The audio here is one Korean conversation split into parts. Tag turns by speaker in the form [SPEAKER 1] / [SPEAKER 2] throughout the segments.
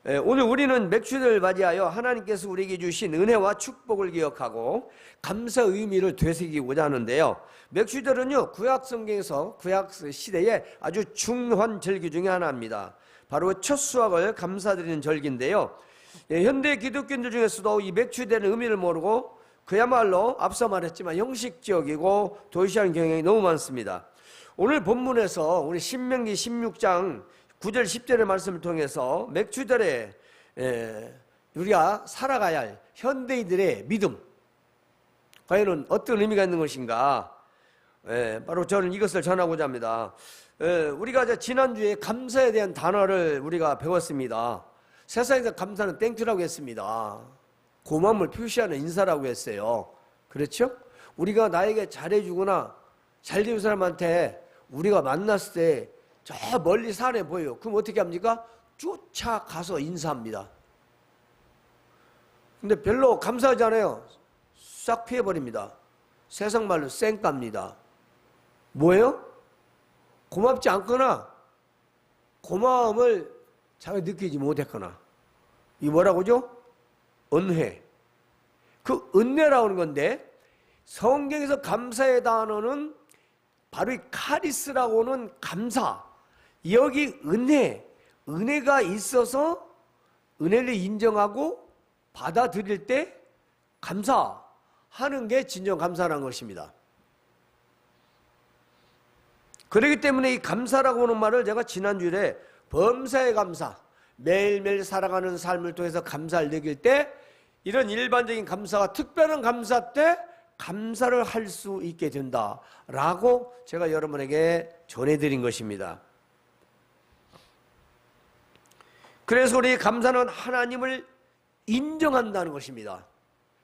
[SPEAKER 1] 오늘 우리는 맥주를 맞이하여 하나님께서 우리에게 주신 은혜와 축복을 기억하고 감사 의미를 되새기고자 하는데요. 맥주절은요, 구약 성경에서 구약 시대에 아주 중요한 절기 중에 하나입니다. 바로 첫 수확을 감사드리는 절기인데요. 현대 기독교인들 중에서도 이 맥주되는 의미를 모르고 그야말로 앞서 말했지만 형식적이고 도시한 경향이 너무 많습니다. 오늘 본문에서 우리 신명기 16장 9절 10절의 말씀을 통해서 맥주절에 우리가 살아가야 할 현대인들의 믿음, 과연 어떤 의미가 있는 것인가, 바로 저는 이것을 전하고자 합니다. 우리가 지난주에 감사에 대한 단어를 우리가 배웠습니다. 세상에서 감사는 땡큐라고 했습니다. 고마움을 표시하는 인사라고 했어요. 그렇죠? 우리가 나에게 잘해주거나 잘된 사람한테 우리가 만났을 때 저 멀리 산에 보여요. 그럼 어떻게 합니까? 쫓아가서 인사합니다. 근데 별로 감사하지 않아요. 싹 피해버립니다. 세상 말로 쌩깝니다. 뭐예요? 고맙지 않거나 고마움을 자기가 느끼지 못했거나, 이 뭐라고죠? 은혜. 그 은혜라고 하는 건데, 성경에서 감사의 단어는 바로 이 카리스라고 하는 감사, 여기 은혜가 있어서 은혜를 인정하고 받아들일 때 감사하는 게 진정 감사라는 것입니다. 그렇기 때문에 이 감사라고 하는 말을 제가 지난주에 범사의 감사, 매일매일 살아가는 삶을 통해서 감사를 느낄 때, 이런 일반적인 감사가 특별한 감사 때 감사를 할 수 있게 된다라고 제가 여러분에게 전해드린 것입니다. 그래서 우리 감사는 하나님을 인정한다는 것입니다.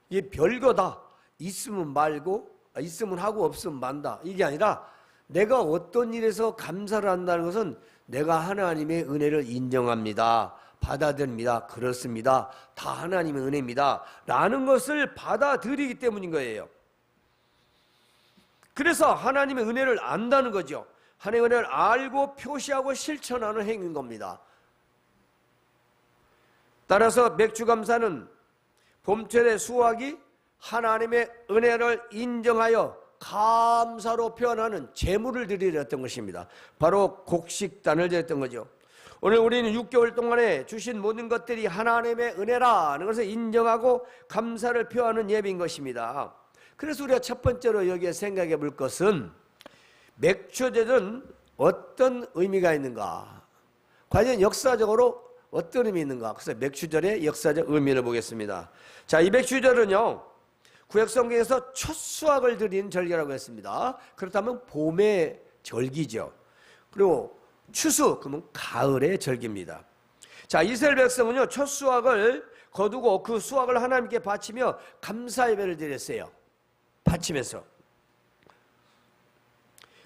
[SPEAKER 1] 이게 별거다. 있으면 말고, 있으면 하고 없으면 만다. 이게 아니라 내가 어떤 일에서 감사를 한다는 것은 내가 하나님의 은혜를 인정합니다. 받아들입니다. 그렇습니다. 다 하나님의 은혜입니다. 라는 것을 받아들이기 때문인 거예요. 그래서 하나님의 은혜를 안다는 거죠. 하나님의 은혜를 알고 표시하고 실천하는 행위인 겁니다. 따라서 맥주감사는 봄철의 수확이 하나님의 은혜를 인정하여 감사로 표현하는 제물을 드리렸던 것입니다. 바로 곡식단을 드렸던 거죠. 오늘 우리는 6개월 동안에 주신 모든 것들이 하나님의 은혜라는 것을 인정하고 감사를 표하는 예배인 것입니다. 그래서 우리가 첫 번째로 여기에 생각해 볼 것은 맥주절은 어떤 의미가 있는가, 과연 역사적으로 어떤 의미 있는가. 그래서 맥주절의 역사적 의미를 보겠습니다. 자, 이 맥주절은요, 구약성경에서 첫 수확을 드리는 절기라고 했습니다. 그렇다면 봄의 절기죠. 그리고 추수, 그러면 가을의 절기입니다. 자, 이스라엘 백성은요, 첫 수확을 거두고 그 수확을 하나님께 바치며 감사 예배를 드렸어요. 바치면서.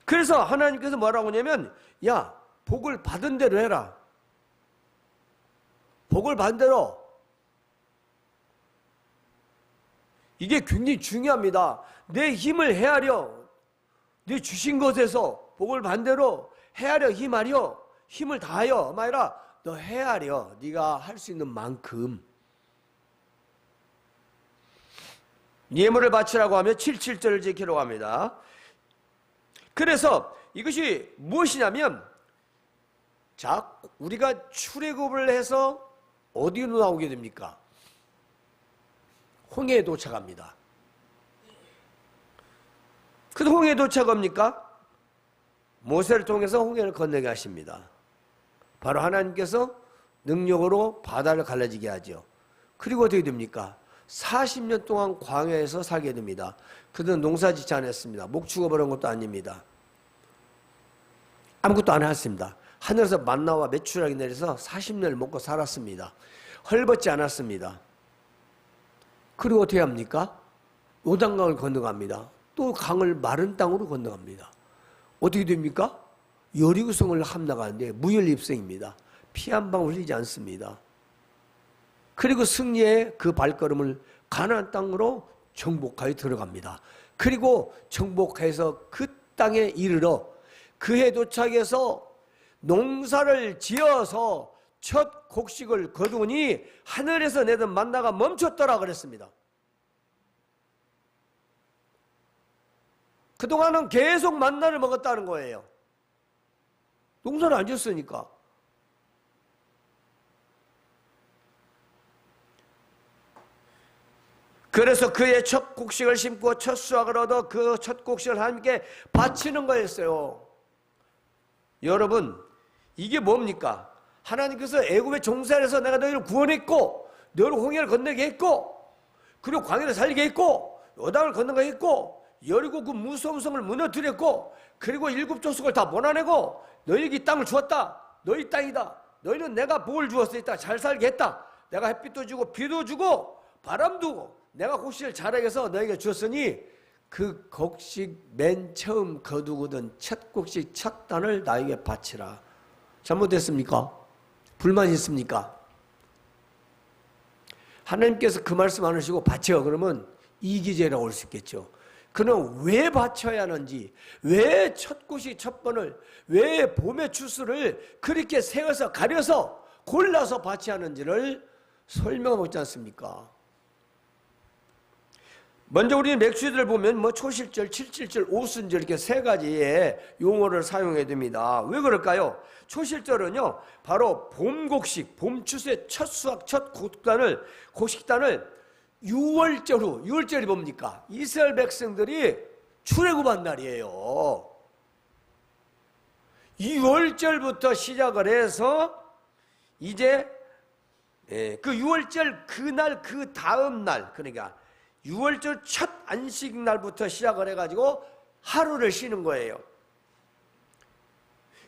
[SPEAKER 1] 그래서 하나님께서 뭐라고 하냐면, 야, 복을 받은 대로 해라. 복을 받은 대로. 이게 굉장히 중요합니다. 내 힘을 헤아려, 네 주신 것에서 복을 받은 대로 헤아려, 힘을 다하여, 말이라 너 헤아려, 네가 할 수 있는 만큼. 예물을 바치라고 하며 7.7절을 지키라고 합니다. 그래서 이것이 무엇이냐면, 자, 우리가 출애굽을 해서 어디로 나오게 됩니까? 홍해에 도착합니다. 그 홍해에 도착합니까? 모세를 통해서 홍해를 건너게 하십니다. 바로 하나님께서 능력으로 바다를 갈라지게 하죠. 그리고 어떻게 됩니까? 40년 동안 광야에서 살게 됩니다. 그들은 농사짓지 않았습니다. 목 죽어버린 것도 아닙니다. 아무것도 안 했습니다. 하늘에서 만나와 메추라기 내려서 40년을 먹고 살았습니다. 헐벗지 않았습니다. 그리고 어떻게 합니까? 요단강을 건너갑니다. 또 강을 마른 땅으로 건너갑니다. 어떻게 됩니까? 여리고성을 함락하는데 무혈입성입니다. 피 한 방울 흘리지 않습니다. 그리고 승리의 그 발걸음을 가나안 땅으로 정복하여 들어갑니다. 그리고 정복해서 그 땅에 이르러 그해 도착해서 농사를 지어서 첫 곡식을 거두니 하늘에서 내던 만나가 멈췄더라 그랬습니다. 그동안은 계속 만나를 먹었다는 거예요. 농사를 안 지었으니까. 그래서 그의 첫 곡식을 심고 첫 수확을 얻어 그 첫 곡식을 하나님께 바치는 거였어요. 여러분, 이게 뭡니까? 하나님께서 애굽의 종살에서 내가 너희를 구원했고, 너희를 홍해를 건너게 했고, 그리고 광야를 살게 했고, 요단을 건너게 했고, 여리고 그 무서운 성을 무너뜨렸고, 그리고 일곱 족속을 다 몰아내고 너희에게 이 땅을 주었다. 너희 땅이다. 너희는 내가 복을 주었으니까 잘 살게 했다. 내가 햇빛도 주고 비도 주고 바람도 주고 내가 곡식을 자라게 해서 너희에게 주었으니 그 곡식 맨 처음 거두거든 첫 곡식 첫 단을 나에게 바치라. 잘못됐습니까? 불만 있습니까? 하나님께서 그 말씀 안 하시고 바쳐 그러면 이기죄라고 할 수 있겠죠. 그는 왜 바쳐야 하는지, 왜 첫 곡식 첫 번을, 왜 봄의 추수를 그렇게 세어서 가려서 골라서 바쳐야 하는지를 설명하고 있지 않습니까? 먼저 우리는 맥주들을 보면 뭐 초실절, 칠칠절, 오순절 이렇게 세 가지의 용어를 사용해야 됩니다. 왜 그럴까요? 초실절은요, 바로 봄 곡식, 봄 추수의 첫 수확, 첫 곡식단을 6월절 후, 6월절이 뭡니까? 이스라엘 백성들이 출애굽한 날이에요. 6월절부터 시작을 해서 이제 그 6월절 그날 그 다음 날, 그러니까 6월절 첫 안식 날부터 시작을 해가지고 하루를 쉬는 거예요.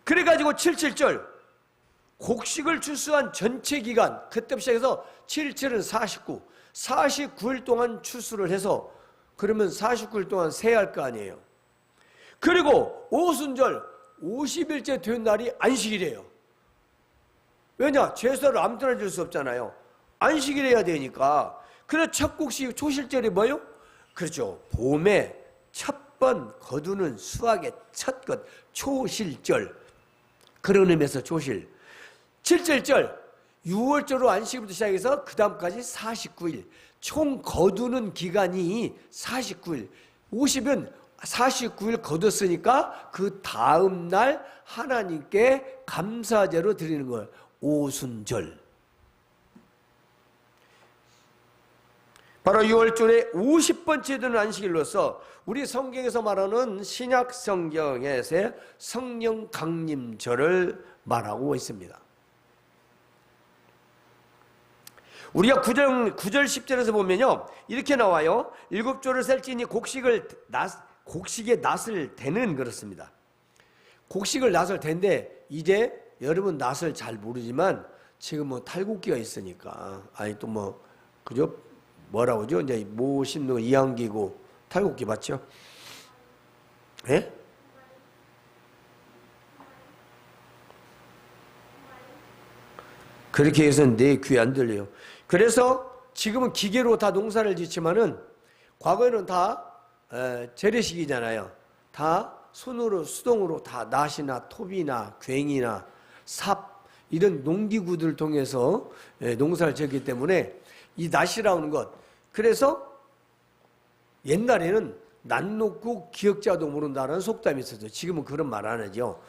[SPEAKER 1] 그래가지고 77절 곡식을 추수한 전체 기간, 그때부터 시작해서 77은 49일 동안 추수를 해서 그러면 49일 동안 세할 거 아니에요. 그리고 오순절 50일째 된 날이 안식이래요. 왜냐? 제사를 아무데나 줄 수 없잖아요. 안식일 해야 되니까. 그래서 첫 곡식 초실절이 뭐예요? 그렇죠. 봄에 첫 번 거두는 수확의 첫 것, 초실절. 그런 의미에서 초실. 77절 6월절로 안식일부터 시작해서 그 다음까지 49일. 총 거두는 기간이 49일. 50은 49일 거뒀으니까 그 다음 날 하나님께 감사제로 드리는 거예요. 오순절. 바로 6월절의 50번째 되는 안식일로서 우리 성경에서 말하는 신약 성경에서의 성령 강림절을 말하고 있습니다. 우리가 9절 10절에서 보면요, 이렇게 나와요. 7조를 셀지니 곡식의 낫을 대는 그렇습니다. 곡식을 낫을 댄데 이제 여러분 낫을 잘 모르지만 지금 뭐 탈곡기가 있으니까 아니 또 뭐 그죠? 뭐라고 하죠? 이제 모 심는 이항기고 탈곡기 맞죠? 예? 그렇게 해서는 내 귀에 안 들려요. 그래서 지금은 기계로 다 농사를 짓지만은 과거에는 다 재래식이잖아요. 다 손으로 수동으로 다 낫이나 톱이나 괭이나 삽 이런 농기구들을 통해서 농사를 짓기 때문에 이 낫이라는 것, 그래서 옛날에는 낫 놓고 기역자도 모른다는 속담이 있었죠. 지금은 그런 말 안 하죠.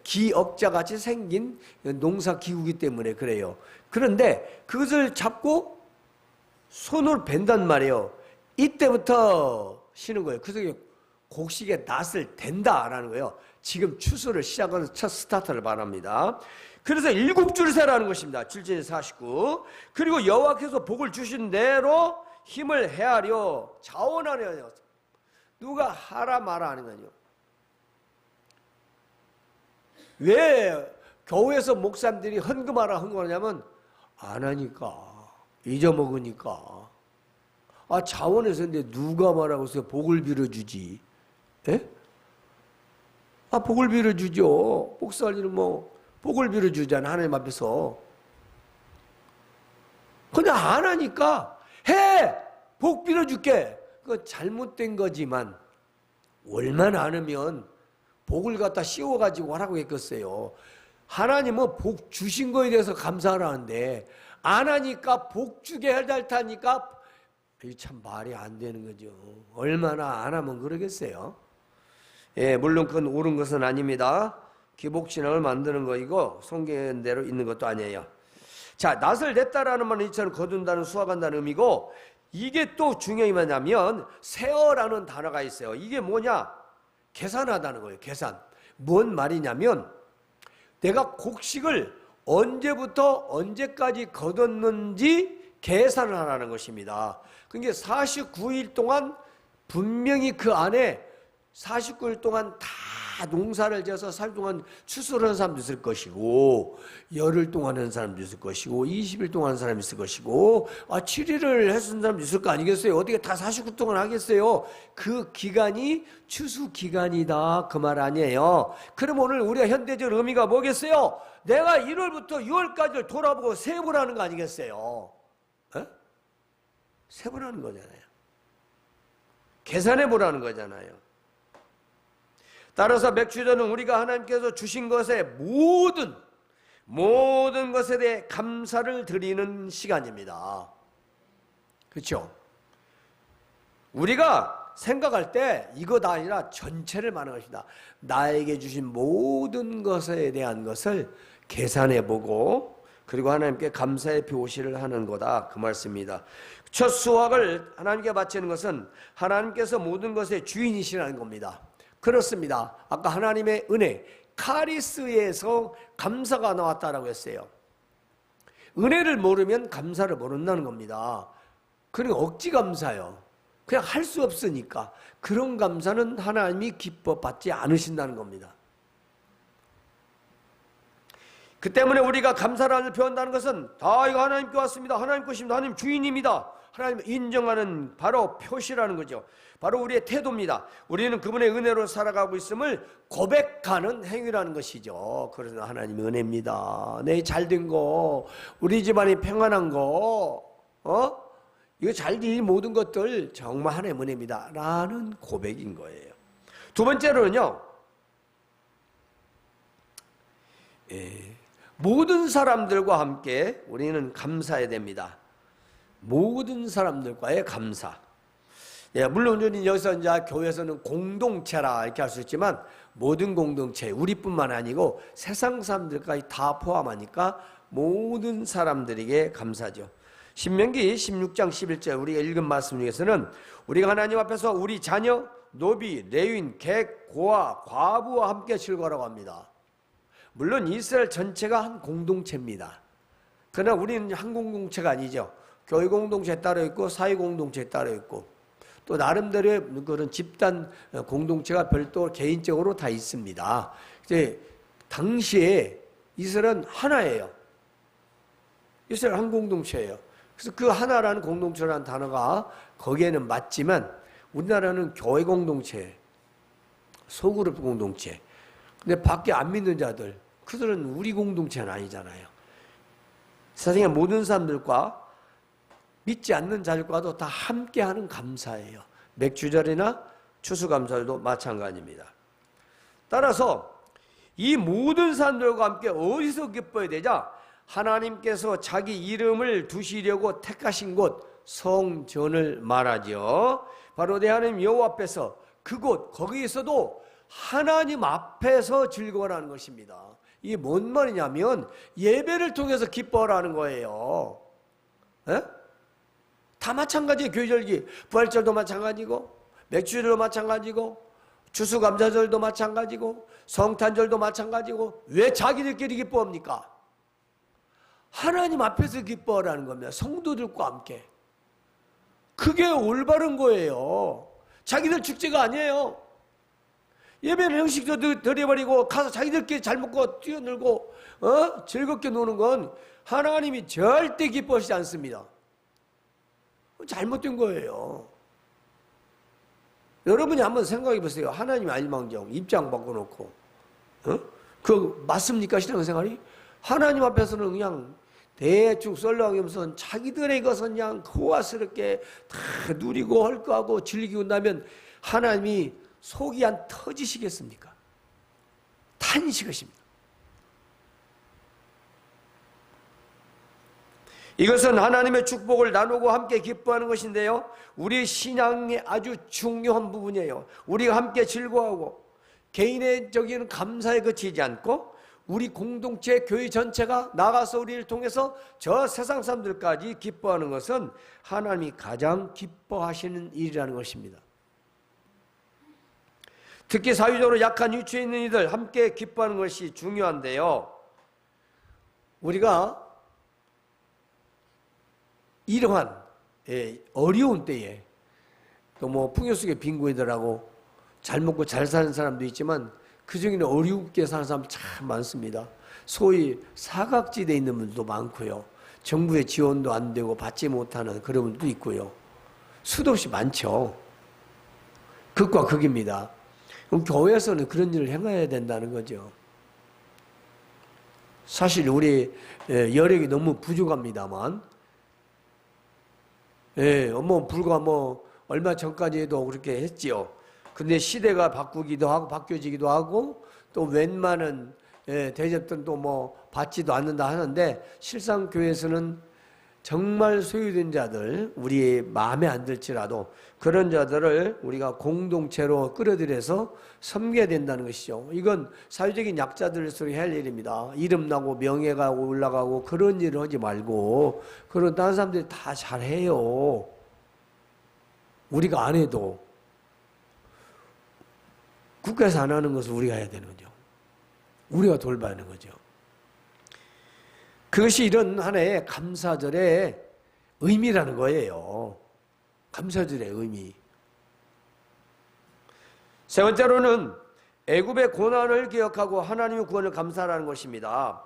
[SPEAKER 1] 기역자 같이 생긴 농사기구이기 때문에 그래요. 그런데 그것을 잡고 손으로 벤단 말이에요. 이때부터 쉬는 거예요. 그래서 곡식에 낫을 댄다라는 거예요. 지금 추수를 시작하는 첫 스타트를 말합니다. 그래서 7주를 세라는 것입니다. 7절 49. 그리고 여호와께서 복을 주신 대로 힘을 헤아려 자원하려. 누가 하라 마라 하는 거예요. 왜 교회에서 목사님들이 헌금하냐면 안 하니까, 잊어먹으니까. 아, 자원해서 근데 누가 말하고 해서 복을 빌어주지? 예? 아, 복을 빌어주죠. 목사님은 뭐 복을 빌어주잖아, 하나님 앞에서. 그냥 안 하니까 해! 복 빌어줄게. 그거 잘못된 거지만 얼마나 안 하면 복을 갖다 씌워가지고 하라고 했겠어요. 하나님은 복 주신 거에 대해서 감사하라는데 안 하니까 복 주게 해달라니까 이게 참 말이 안 되는 거죠. 얼마나 안 하면 그러겠어요. 예, 물론 그건 옳은 것은 아닙니다. 기복신앙을 만드는 거이고 성경대로 있는 것도 아니에요. 자, 낫을 냈다라는 말은 이처럼 거둔다는 수확한다는 의미고, 이게 또 중요한 게 뭐냐면 세어라는 단어가 있어요. 이게 뭐냐? 계산하다는 거예요. 계산. 뭔 말이냐면 내가 곡식을 언제부터 언제까지 거뒀는지 계산을 하라는 것입니다. 그러니까 49일 동안 분명히 그 안에 49일 동안 다 농사를 지어서 살 동안 추수를 하는 사람도 있을 것이고, 열흘 동안 하는 사람도 있을 것이고, 20일 동안 하는 사람도 있을 것이고, 7일을 했은 사람도 있을 거 아니겠어요? 어떻게 다 49일 동안 하겠어요? 그 기간이 추수 기간이다, 그 말 아니에요. 그럼 오늘 우리가 현대적 의미가 뭐겠어요? 내가 1월부터 6월까지를 돌아보고 세보라는 거 아니겠어요? 세보라는 거잖아요. 계산해 보라는 거잖아요. 따라서 맥주전은 우리가 하나님께서 주신 것의 모든 것에 대해 감사를 드리는 시간입니다. 그렇죠? 우리가 생각할 때 이거다 아니라 전체를 말하는 것이다. 나에게 주신 모든 것에 대한 것을 계산해보고, 그리고 하나님께 감사의 표시를 하는 거다, 그 말씀입니다. 첫 수확을 하나님께 바치는 것은 하나님께서 모든 것의 주인이시라는 겁니다. 그렇습니다. 아까 하나님의 은혜, 카리스에서 감사가 나왔다라고 했어요. 은혜를 모르면 감사를 모른다는 겁니다. 그러니까 억지 감사요. 그냥 할 수 없으니까. 그런 감사는 하나님이 기뻐 받지 않으신다는 겁니다. 그 때문에 우리가 감사를 표현한다는 것은 다 이거 하나님께 왔습니다. 하나님 것입니다. 하나님 주인입니다. 하나님을 인정하는 바로 표시라는 거죠. 바로 우리의 태도입니다. 우리는 그분의 은혜로 살아가고 있음을 고백하는 행위라는 것이죠. 그래서 하나님의 은혜입니다. 내 잘된 거, 우리 집안이 평안한 거, 이거 잘된 모든 것들 정말 하나님의 은혜입니다 라는 고백인 거예요. 두 번째로는요, 모든 사람들과 함께 우리는 감사해야 됩니다. 모든 사람들과의 감사. 물론 여기서 이제 교회에서는 공동체라 이렇게 할 수 있지만, 모든 공동체, 우리뿐만 아니고 세상 사람들까지 다 포함하니까 모든 사람들에게 감사죠. 신명기 16장 11절 우리가 읽은 말씀 중에서는 우리가 하나님 앞에서 우리 자녀, 노비, 레위인, 객, 고아, 과부와 함께 즐거라고 합니다. 물론 이스라엘 전체가 한 공동체입니다. 그러나 우리는 한 공동체가 아니죠. 교회 공동체 따로 있고 사회 공동체 따로 있고, 또 나름대로의 그런 집단 공동체가 별도 개인적으로 다 있습니다. 이제 당시에 이스라엘은 하나예요. 이스라엘 한 공동체예요. 그래서 그 하나라는 공동체라는 단어가 거기에는 맞지만, 우리나라는 교회 공동체, 소그룹 공동체. 근데 밖에 안 믿는 자들, 그들은 우리 공동체는 아니잖아요. 세상의 모든 사람들과 믿지 않는 자들과도 다 함께하는 감사예요. 맥주절이나 추수감사절도 마찬가지입니다. 따라서 이 모든 사람들과 함께 어디서 기뻐야 되자? 하나님께서 자기 이름을 두시려고 택하신 곳 성전을 말하죠. 바로 내 하나님 여호와 앞에서, 그곳 거기에서도 하나님 앞에서 즐거워하는 것입니다. 이게 뭔 말이냐면 예배를 통해서 기뻐하라는 거예요. 다 마찬가지예요. 교회절기, 부활절도 마찬가지고, 맥주절도 마찬가지고, 추수감사절도 마찬가지고, 성탄절도 마찬가지고. 왜 자기들끼리 기뻐합니까? 하나님 앞에서 기뻐하라는 겁니다. 성도들과 함께. 그게 올바른 거예요. 자기들 축제가 아니에요. 예배는 형식도 드려버리고 가서 자기들끼리 잘 먹고 뛰어놀고 즐겁게 노는 건 하나님이 절대 기뻐하시지 않습니다. 잘못된 거예요. 여러분이 한번 생각해 보세요. 하나님 알망정 입장 바꿔놓고 그 맞습니까? 신앙생활이? 하나님 앞에서는 그냥 대충 썰렁하면서 자기들의 것은 그냥 호화스럽게 다 누리고 헐거하고 즐기고 나면 하나님이 속이 안 터지시겠습니까? 탄식하십니다. 이것은 하나님의 축복을 나누고 함께 기뻐하는 것인데요, 우리 신앙의 아주 중요한 부분이에요. 우리가 함께 즐거워하고 개인적인 감사에 그치지 않고 우리 공동체, 교회 전체가 나가서 우리를 통해서 저 세상 사람들까지 기뻐하는 것은 하나님이 가장 기뻐하시는 일이라는 것입니다. 특히 사회적으로 약한 위치에 있는 이들 함께 기뻐하는 것이 중요한데요, 우리가 이러한 어려운 때에 또 뭐 풍요 속의 빈곤이더라고 잘 먹고 잘 사는 사람도 있지만 그 중에는 어렵게 사는 사람 참 많습니다. 소위 사각지대에 있는 분들도 많고요, 정부의 지원도 안 되고 받지 못하는 그런 분도 있고요, 수도 없이 많죠. 극과 극입니다. 그럼 교회에서는 그런 일을 행해야 된다는 거죠. 사실 우리 여력이 너무 부족합니다만, 불과 얼마 전까지도 그렇게 했지요. 근데 시대가 바꾸기도 하고 바뀌어지기도 하고 또 웬만한 대접들은 또 받지도 않는다 하는데, 실상 교회에서는 정말 소유된 자들, 우리 마음에 안 들지라도 그런 자들을 우리가 공동체로 끌어들여서 섬겨야 된다는 것이죠. 이건 사회적인 약자들에서 해야 할 일입니다. 이름나고 명예가 올라가고 그런 일을 하지 말고, 그런 다른 사람들이 다 잘해요. 우리가 안 해도 국가에서 안 하는 것을 우리가 해야 되는 거죠. 우리가 돌봐야 하는 거죠. 그것이 이런 하나의 감사절의 의미라는 거예요. 감사절의 의미. 세 번째로는 애굽의 고난을 기억하고 하나님의 구원을 감사하라는 것입니다.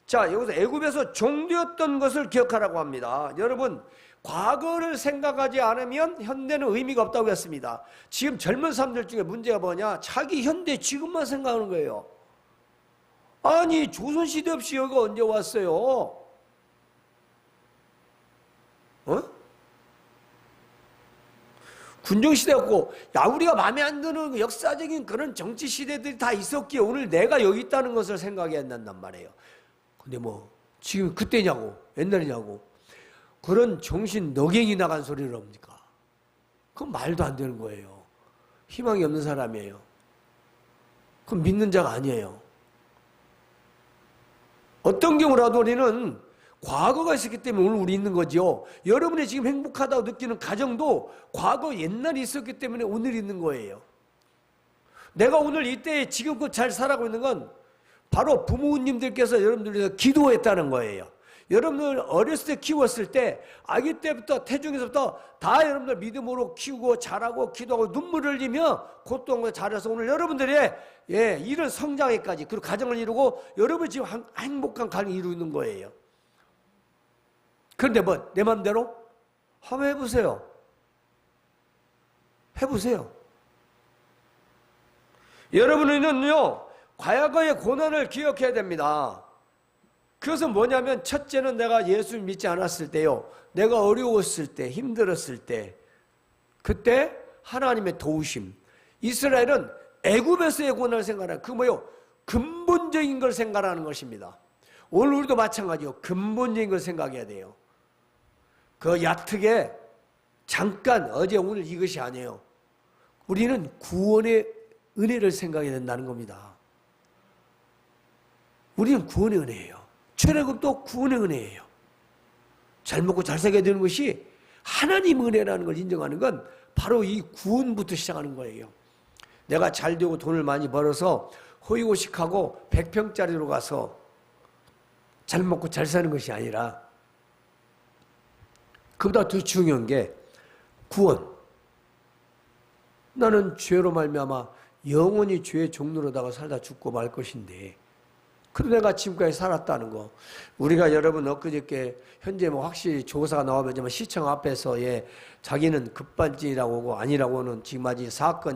[SPEAKER 1] 자, 여기서 애굽에서 종되었던 것을 기억하라고 합니다. 여러분, 과거를 생각하지 않으면 현대는 의미가 없다고 했습니다. 지금 젊은 사람들 중에 문제가 뭐냐? 자기 현대 지금만 생각하는 거예요. 아니, 조선시대 없이 여기가 언제 왔어요? 군정시대였고, 우리가 마음에 안 드는 역사적인 그런 정치시대들이 다 있었기에 오늘 내가 여기 있다는 것을 생각해야 된단 말이에요. 근데 지금 그때냐고, 옛날이냐고, 그런 정신 너갱이 나간 소리를 합니까? 그건 말도 안 되는 거예요. 희망이 없는 사람이에요. 그건 믿는 자가 아니에요. 어떤 경우라도 우리는 과거가 있었기 때문에 오늘 우리 있는 거죠. 여러분이 지금 행복하다고 느끼는 가정도 과거 옛날에 있었기 때문에 오늘 있는 거예요. 내가 오늘 이때 지금껏 잘 살아가고 있는 건 바로 부모님들께서 여러분들 위해서 기도했다는 거예요. 여러분들 어렸을 때 키웠을 때, 아기 때부터 태중에서부터 다 여러분들 믿음으로 키우고 자라고 기도하고 눈물을 흘리며 고통을 잘해서 오늘 여러분들의 이런 성장에까지, 그리고 가정을 이루고 여러분이 지금 행복한 가정을 이루고 있는 거예요. 그런데 내 마음대로? 한번 해보세요. 해보세요. 여러분은요, 과거의 고난을 기억해야 됩니다. 그것은 뭐냐면, 첫째는 내가 예수 믿지 않았을 때요, 내가 어려웠을 때, 힘들었을 때, 그때 하나님의 도우심. 이스라엘은 애굽에서의 고난을 생각하는, 근본적인 걸 생각하는 것입니다. 오늘 우리도 마찬가지요. 근본적인 걸 생각해야 돼요. 그 얕게 잠깐 어제 오늘 이것이 아니에요. 우리는 구원의 은혜를 생각해야 된다는 겁니다. 우리는 구원의 은혜예요. 출애굽도 구원의 은혜예요. 잘 먹고 잘 살게 되는 것이 하나님 은혜라는 걸 인정하는 건 바로 이 구원부터 시작하는 거예요. 내가 잘 되고 돈을 많이 벌어서 호의호식하고 100평짜리로 가서 잘 먹고 잘 사는 것이 아니라, 그보다 더 중요한 게 구원. 나는 죄로 말미암아 영원히 죄의 종로로다가 살다 죽고 말 것인데, 그래도 내가 지금까지 살았다는 거. 우리가 여러분 엊그저께 현재 확실히 조사가 나오면 시청 앞에서 자기는 급발진이라고 하고 아니라고 하는 지금 아직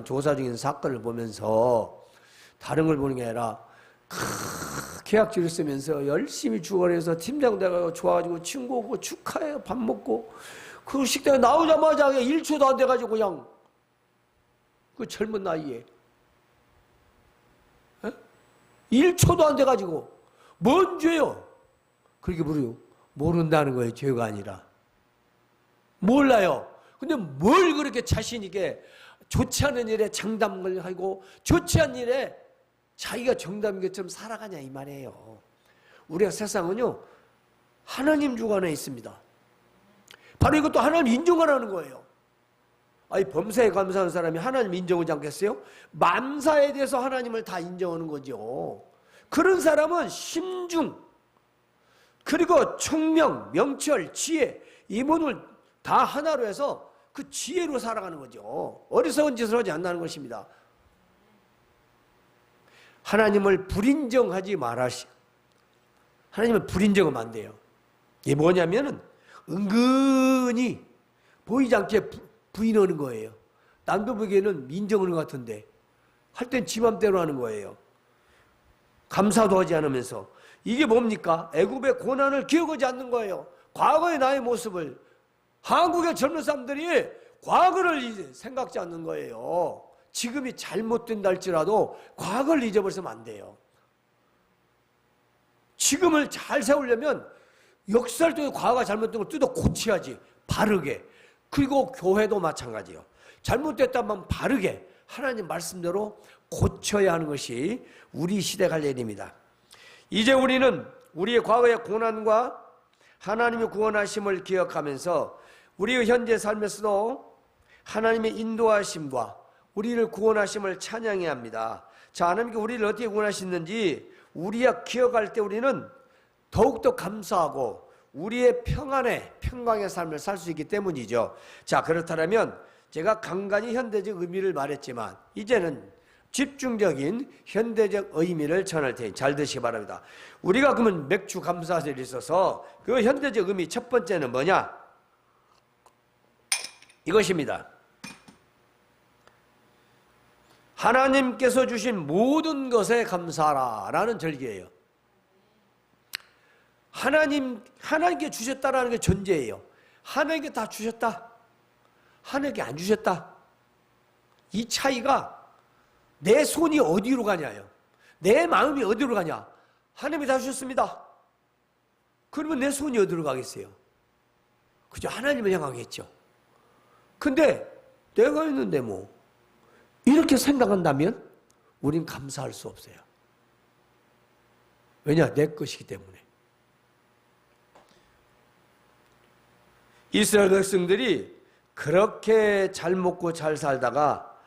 [SPEAKER 1] 조사 중인 사건을 보면서 다른 걸 보는 게 아니라 계약서를 쓰면서 열심히 주거해서 팀장 돼가지고 좋아가지고 친구 오고 축하해요. 밥 먹고 그 식당에 나오자마자 1초도 안 돼가지고 그냥 그 젊은 나이에 1초도 안 돼가지고 뭔 죄요? 그렇게 물어요. 모른다는 거예요. 죄가 아니라. 몰라요. 근데 뭘 그렇게 자신 있게 좋지 않은 일에 장담을 하고 좋지 않은 일에 자기가 정답인 것처럼 살아가냐 이 말이에요. 우리가 세상은요 하나님 주관에 있습니다. 바로 이것도 하나님 인정하라는 거예요. 아니 범사에 감사하는 사람이 하나님 인정하지 않겠어요? 만사에 대해서 하나님을 다 인정하는 거죠. 그런 사람은 심중 그리고 총명, 명철, 지혜 이 모든 다 하나로 해서 그 지혜로 살아가는 거죠. 어리석은 짓을 하지 않는 것입니다. 하나님을 불인정하지 말아시. 하나님을 불인정하면 안 돼요. 이게 뭐냐면은 은근히 보이지 않게 부인하는 거예요. 남도 보기에는 인정하는 것 같은데 할 땐 지 맘대로 하는 거예요. 감사도 하지 않으면서. 이게 뭡니까? 애굽의 고난을 기억하지 않는 거예요. 과거의 나의 모습을. 한국의 젊은 사람들이 과거를 생각지 않는 거예요. 지금이 잘못된다 할지라도 과거를 잊어버리면 안 돼요. 지금을 잘 세우려면 역사를 통해 과거가 잘못된 걸 뜯어 고쳐야지. 바르게. 그리고 교회도 마찬가지예요. 잘못됐다면 바르게 하나님 말씀대로 고쳐야 하는 것이 우리 시대 갈 일입니다. 이제 우리는 우리의 과거의 고난과 하나님의 구원하심을 기억하면서 우리의 현재 삶에서도 하나님의 인도하심과 우리를 구원하심을 찬양해야 합니다. 자, 하나님께 우리를 어떻게 구원하셨는지 우리가 기억할 때 우리는 더욱더 감사하고 우리의 평강의 삶을 살 수 있기 때문이죠. 자, 그렇다면 제가 간간히 현대적 의미를 말했지만 이제는 집중적인 현대적 의미를 전할 테니 잘 듣시기 바랍니다. 우리가 그러면 맥주 감사절이 있어서 그 현대적 의미 첫 번째는 뭐냐? 이것입니다. 하나님께서 주신 모든 것에 감사하라라는 절기예요. 하나님께 주셨다라는 게 전제예요. 하나님께 다 주셨다. 하나님께 안 주셨다. 이 차이가 내 손이 어디로 가냐요. 내 마음이 어디로 가냐. 하나님이 다 주셨습니다. 그러면 내 손이 어디로 가겠어요? 그죠? 하나님을 향하겠죠. 근데 내가 있는데 뭐 이렇게 생각한다면 우린 감사할 수 없어요. 왜냐? 내 것이기 때문에. 이스라엘 백성들이 그렇게 잘 먹고 잘 살다가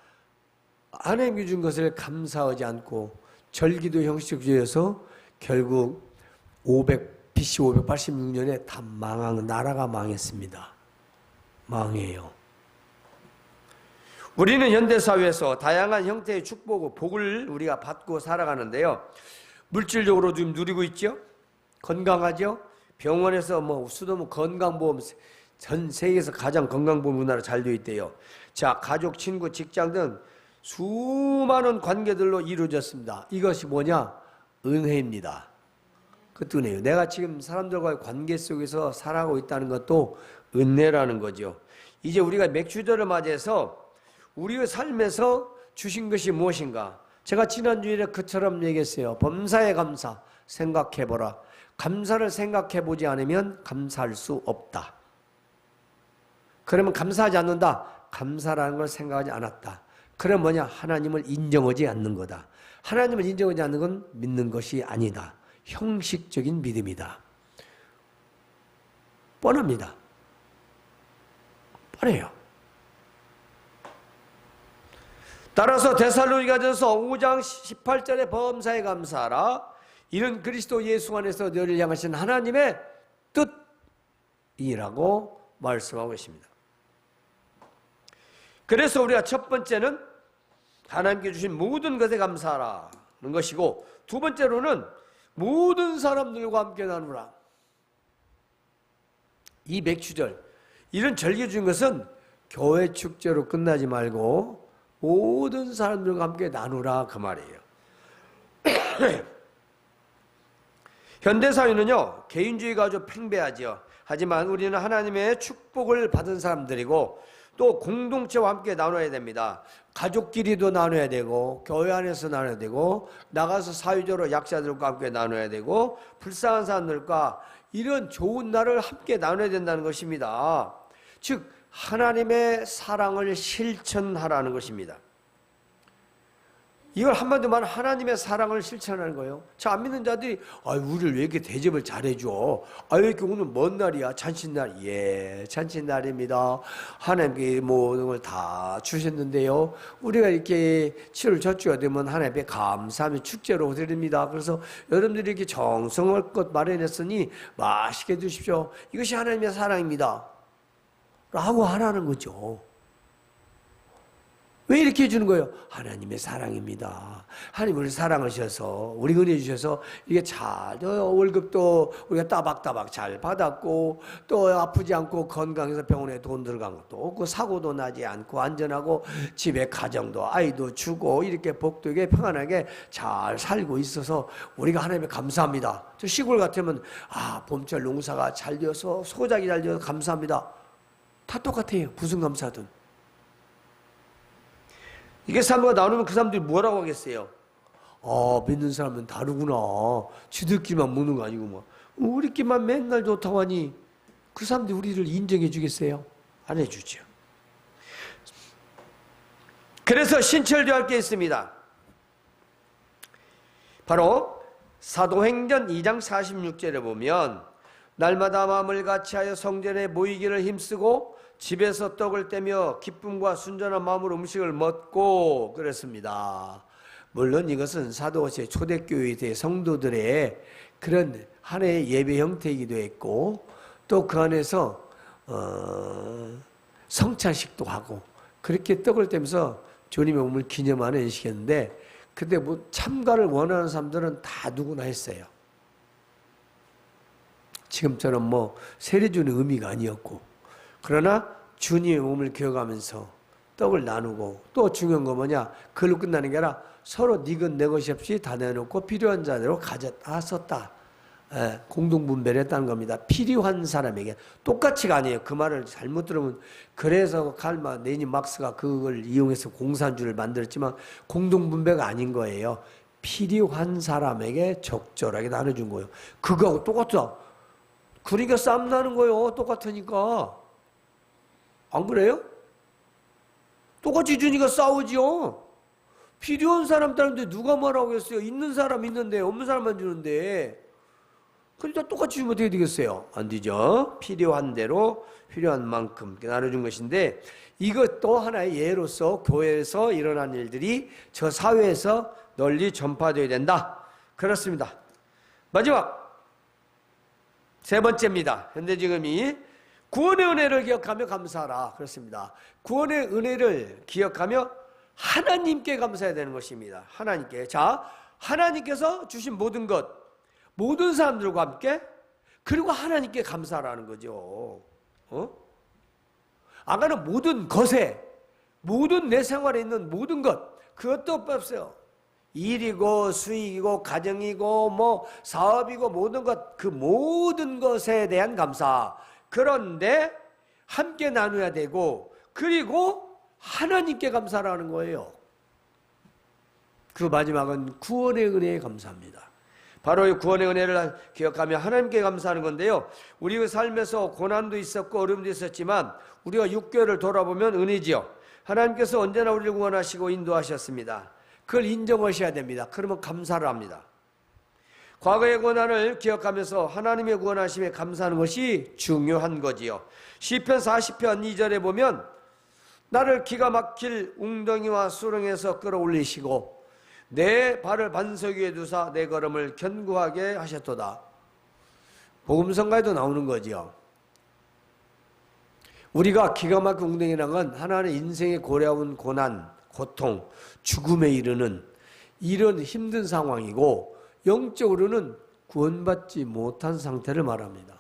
[SPEAKER 1] 하나님이 준 것을 감사하지 않고 절기도 형식주의에서 결국 BC 586년에 다 나라가 망했습니다. 망해요. 우리는 현대사회에서 다양한 형태의 축복과 복을 우리가 받고 살아가는데요. 물질적으로 지금 누리고 있죠. 건강하죠. 병원에서 수도면 건강보험 전 세계에서 가장 건강보험 우리나라 잘 되어 있대요. 자, 가족, 친구, 직장 등 수많은 관계들로 이루어졌습니다. 이것이 뭐냐? 은혜입니다. 그것도 은혜예요. 내가 지금 사람들과의 관계 속에서 살아가고 있다는 것도 은혜라는 거죠. 이제 우리가 맥주절을 맞이해서 우리의 삶에서 주신 것이 무엇인가? 제가 지난주에 그처럼 얘기했어요. 범사에 감사 생각해보라. 감사를 생각해보지 않으면 감사할 수 없다. 그러면 감사하지 않는다. 감사라는 걸 생각하지 않았다. 그럼 뭐냐? 하나님을 인정하지 않는 거다. 하나님을 인정하지 않는 건 믿는 것이 아니다. 형식적인 믿음이다. 뻔합니다. 뻔해요. 따라서 데살로니가전서 5장 18절의 범사에 감사하라. 이는 그리스도 예수 안에서 너를 향하신 하나님의 뜻이라고 말씀하고 있습니다. 그래서 우리가 첫 번째는 하나님께 주신 모든 것에 감사하라는 것이고, 두 번째로는 모든 사람들과 함께 나누라. 이 맥주절, 이런 절기 주신 것은 교회 축제로 끝나지 말고 모든 사람들과 함께 나누라 그 말이에요. 현대사회는요 개인주의가 아주 팽배하죠. 하지만 우리는 하나님의 축복을 받은 사람들이고 또 공동체와 함께 나눠야 됩니다. 가족끼리도 나눠야 되고 교회 안에서 나눠야 되고 나가서 사회적으로 약자들과 함께 나눠야 되고 불쌍한 사람들과 이런 좋은 날을 함께 나눠야 된다는 것입니다. 즉 하나님의 사랑을 실천하라는 것입니다. 이걸 한마디로 말하면 하나님의 사랑을 실천하는 거예요. 자, 안 믿는 자들이 우리를 왜 이렇게 대접을 잘해줘? 왜 이렇게 오늘 먼 날이야? 잔칫날. 예, 잔칫날입니다. 하나님께 모든 걸 다 주셨는데요. 우리가 이렇게 7월 첫주가 되면 하나님께 감사하며 축제로 드립니다. 그래서 여러분들이 이렇게 정성껏 마련했으니 맛있게 드십시오. 이것이 하나님의 사랑입니다. 라고 하라는 거죠. 왜 이렇게 해주는 거예요? 하나님의 사랑입니다. 하나님 우리 사랑하셔서 우리 은혜 주셔서 이게 잘 월급도 우리가 따박따박 잘 받았고 또 아프지 않고 건강해서 병원에 돈 들어간 것도 없고 사고도 나지 않고 안전하고 집에 가정도 아이도 주고 이렇게 복되게 평안하게 잘 살고 있어서 우리가 하나님에 감사합니다. 저 시골 같으면 봄철 농사가 잘 되어서 소작이 잘 되어서 감사합니다. 다 똑같아요. 무슨 감사든. 이게 사람과 나누면 그 사람들이 뭐라고 하겠어요? 믿는 사람은 다르구나. 지들끼리만 먹는 거 아니고 뭐 우리끼리만 맨날 좋다고 하니 그 사람들이 우리를 인정해 주겠어요? 안 해주죠. 그래서 신철되어야 할 게 있습니다. 바로 사도행전 2장 46절에 보면 날마다 마음을 같이하여 성전에 모이기를 힘쓰고 집에서 떡을 떼며 기쁨과 순전한 마음으로 음식을 먹고 그랬습니다. 물론 이것은 사도시의 초대교회 성도들의 그런 한 해의 예배 형태이기도 했고 또 그 안에서 성찬식도 하고 그렇게 떡을 떼면서 주님의 몸을 기념하는 식이었는데 근데 뭐 참가를 원하는 사람들은 다 누구나 했어요. 지금처럼 뭐 세례 주는 의미가 아니었고 그러나 주님의 몸을 기억하면서 떡을 나누고 또 중요한 거 뭐냐? 그걸로 끝나는 게 아니라 서로 네 것 내 것이 없이 다 내놓고 필요한 자대로 가졌다 썼다. 공동분배를 했다는 겁니다. 필요한 사람에게 똑같이가 아니에요. 그 말을 잘못 들으면 그래서 칼마 레닌 막스가 그걸 이용해서 공산주의를 만들었지만 공동분배가 아닌 거예요. 필요한 사람에게 적절하게 나눠준 거예요. 그거하고 똑같다. 그러니까 싸움 나는 거예요. 똑같으니까. 안 그래요? 똑같이 주니까 싸우지요. 필요한 사람 따는데 누가 뭐라고 했어요? 있는 사람 있는데 없는 사람만 주는데 그러니까 똑같이 주면 어떻게 되겠어요? 안 되죠. 필요한 대로 필요한 만큼 나눠준 것인데 이것도 하나의 예로서 교회에서 일어난 일들이 저 사회에서 널리 전파되어야 된다. 그렇습니다. 마지막 세 번째입니다. 현대 지금이 구원의 은혜를 기억하며 감사하라. 그렇습니다. 구원의 은혜를 기억하며 하나님께 감사해야 되는 것입니다. 하나님께. 자, 하나님께서 주신 모든 것, 모든 사람들과 함께 그리고 하나님께 감사하라는 거죠. 아까는 모든 것에, 모든 내 생활에 있는 모든 것, 그것도 없어요. 일이고 수익이고 가정이고 뭐 사업이고 모든 것, 그 모든 것에 대한 감사. 그런데 함께 나눠야 되고 그리고 하나님께 감사라는 거예요. 그 마지막은 구원의 은혜에 감사합니다. 바로 이 구원의 은혜를 기억하며 하나님께 감사하는 건데요. 우리 삶에서 고난도 있었고 어려움도 있었지만 우리가 6개월을 돌아보면 은혜지요. 하나님께서 언제나 우리를 구원하시고 인도하셨습니다. 그걸 인정하셔야 됩니다. 그러면 감사를 합니다. 과거의 고난을 기억하면서 하나님의 구원하심에 감사하는 것이 중요한 거지요. 시편 40편 2절에 보면 나를 기가 막힐 웅덩이와 수렁에서 끌어올리시고 내 발을 반석 위에 두사 내 걸음을 견고하게 하셨도다. 복음성가에도 나오는 거지요. 우리가 기가 막힌 웅덩이라는 건 하나님의 인생의 고려운 고난, 고통, 죽음에 이르는 이런 힘든 상황이고 영적으로는 구원받지 못한 상태를 말합니다.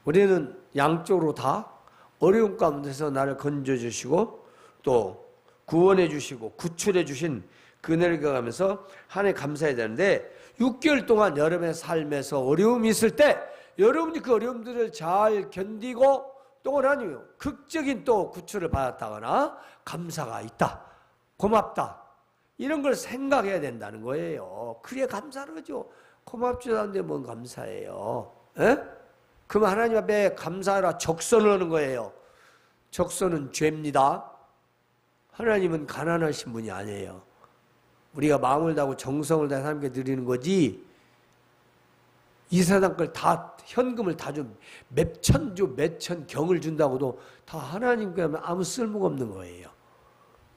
[SPEAKER 1] 우리는 양쪽으로 다 어려운 가운데서 나를 건져주시고 또 구원해 주시고 구출해 주신 그 은혜를 경험하면서 하나님 감사해야 되는데 6개월 동안 여러분의 삶에서 어려움이 있을 때 여러분이 그 어려움들을 잘 견디고 또 하나님 극적인 또 구출을 받았다거나 감사가 있다, 고맙다 이런 걸 생각해야 된다는 거예요. 그래야 감사를 하죠. 고맙지도 않은데 뭔 감사해요? 에? 그럼 하나님 앞에 감사하라 적선을 하는 거예요. 적선은 죄입니다. 하나님은 가난하신 분이 아니에요. 우리가 마음을 다하고 정성을 다해 하나님께 드리는 거지, 이 세상 걸 다, 현금을 다 좀 몇천조 몇천 경을 준다고도 다 하나님께 하면 아무 쓸모가 없는 거예요.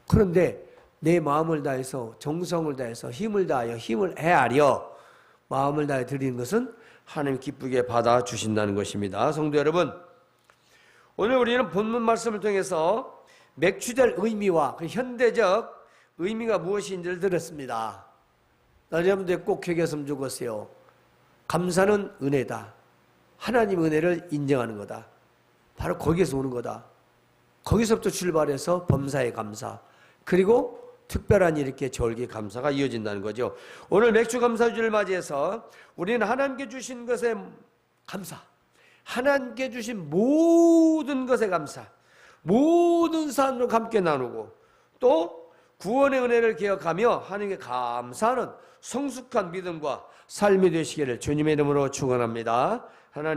[SPEAKER 1] 그런데 내 마음을 다해서 정성을 다해서 힘을 다하여 힘을 헤아려 마음을 다해 드리는 것은 하나님 기쁘게 받아주신다는 것입니다. 성도 여러분, 오늘 우리는 본문 말씀을 통해서 맥주될 의미와 그 현대적 의미가 무엇인지를 들었습니다. 여러분들 꼭 기억했으면 좋겠어요. 감사는 은혜다. 하나님 은혜를 인정하는 거다. 바로 거기에서 오는 거다. 거기서부터 출발해서 범사에 감사, 그리고 특별한 이렇게 절기 감사가 이어진다는 거죠. 오늘 맥주 감사주를 맞이해서 우리는 하나님께 주신 것에 감사, 하나님께 주신 모든 것에 감사, 모든 사람과 함께 나누고 또 구원의 은혜를 기억하며 하나님께 감사하는 성숙한 믿음과 삶이 되시기를 주님의 이름으로 축원합니다. 하나님